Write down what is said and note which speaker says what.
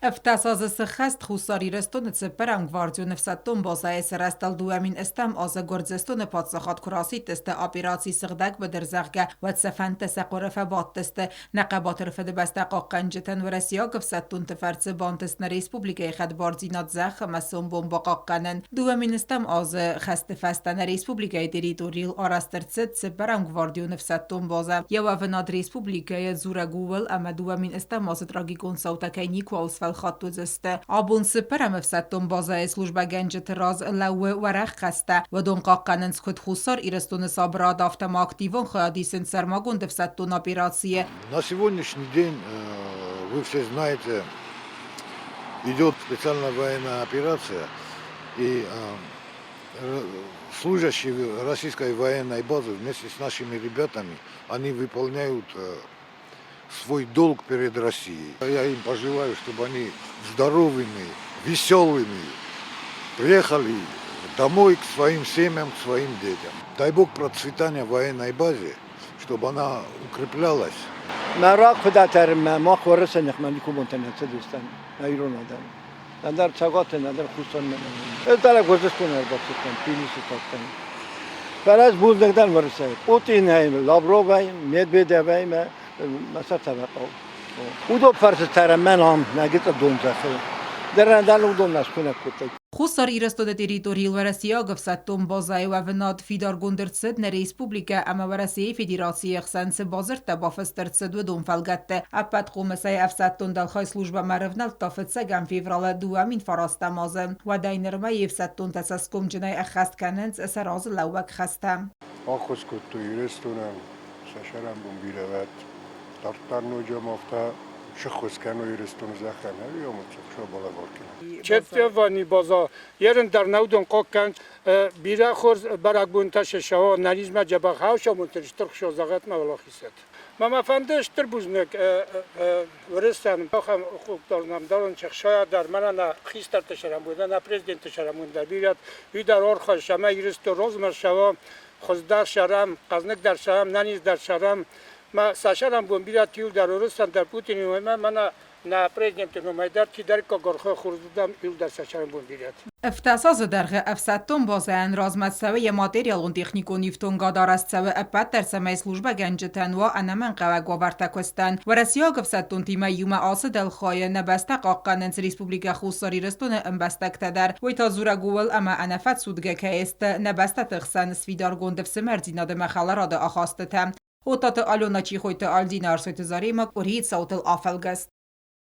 Speaker 1: Eftesazı xest xusarî restonê Seperang Gvardiyonê Fsetton Bozayê serestel duemîn istem aze Gurcistonê Padşahat Kurasî tiste operasyî Sirdek bi Dirzexge Wetsefend Teseqorefe bat tiste neqebatirife dibeste qaqenciten weresiya Fsetton tifertsi bantisne Rêspûblîkayê Xedbarzîna Zex mesom bomba qaqenin duemîn istem aze xesti festene Rêspûblîkayê Terîtorîl arastirtsit Seperang Gvardiyonê Fsetton Boze yew vinad Rêspûblîkayê zûre gûwil em duemîn istem aze tragîkon sawtekey Nîkwaus خط زسته آبون سپرم افسدتون بازای سلوجبه گنجت راز لوه ورق خسته و دون قاقنن سخد خسار ایرستون صابرا دافتم اکتیون خیادیسن سرماگون دفسدتون операции.
Speaker 2: На сегодняшний день, вы все знаете, идет специальная военная операция, и служащие российской военной базы вместе с нашими ребятами, они выполняют свой долг перед Россией. Я им пожелаю, чтобы они здоровыми, веселыми приехали домой к своим семьям, к своим детям. Дай Бог процветания военной базе, чтобы она укреплялась.
Speaker 3: Merak kudatlarım ma khorsan nahmani kumontan tsadistan ayron adam. Nadar çagat nadar khusan men. Etala Gurciston erbatstan pinisi tattan. Faraz buldakdan varsa. Putin hay Lavrovay, Medvedevay ma مثلا توقع او دو فرض ترمن هم نگیت دونزخه درندن او دون نسکنه کتی
Speaker 1: خسار ایرستون تریتوریل ورسیا گفستون بازای و وناد فیدار گندرتسد نه ریسپوبلیکا اما ورسی فدراسی خسنس بازرت بافسترتسد و دون فلگت اپت قومسای افستون دلخوای سلوجبه مرفنل تافت سگم فیورال دوامین فراست مازم و داینرمه یفستون تساسکم جنای اخست کننز سراز لوک خستم
Speaker 4: آخوز کتو ایرستونم سشرم بون بیرود Tartar hocam hafta şıkhusken o yürüstünüz zaten ya mı şu bala gorkin.
Speaker 5: Çeftevani baza yerin der navdon qokken bira khur barak bun taş şawa nalizme cebak havşa muntirştir şu zagat ma valla hiset. Mama fandıştır buznek vrestan baxam hukukdarnam darın çıkşaya der mana xistar teşeram budan na prezident teşeram budan birat vidar orxa şama yürüstü rozmer şawa xuzdar şaram qaznik der şaram naniz der şaram ما ساشرم بون بیاد یو در روستان در پوتین من نه پرزیدنت نمایدار کی در کارخونه خوردم یو در ساشرم بون بیاد
Speaker 1: افتساز درغه افسدتون بازن رازمت سوی ماتریال و تکنیکو نیفتون گادارست سوی اپت در سمای سلوجبه گنجتن و انمن قوه گوورتکستن و رسیاگ افسدتون تیمه یوم آسه دلخواه نبسته قاقننس ریسپوبلیک خوصاری رستون انبستک تدر وی تا زوره گوول اما انفت سودگه که است نبسته تخسن سفیدار گندف سمرزینا دمخاله را ده آخاسته تم. او تات آلونا چی خویت آلدینار سویت زاریمک و هیت صوت الافلگست.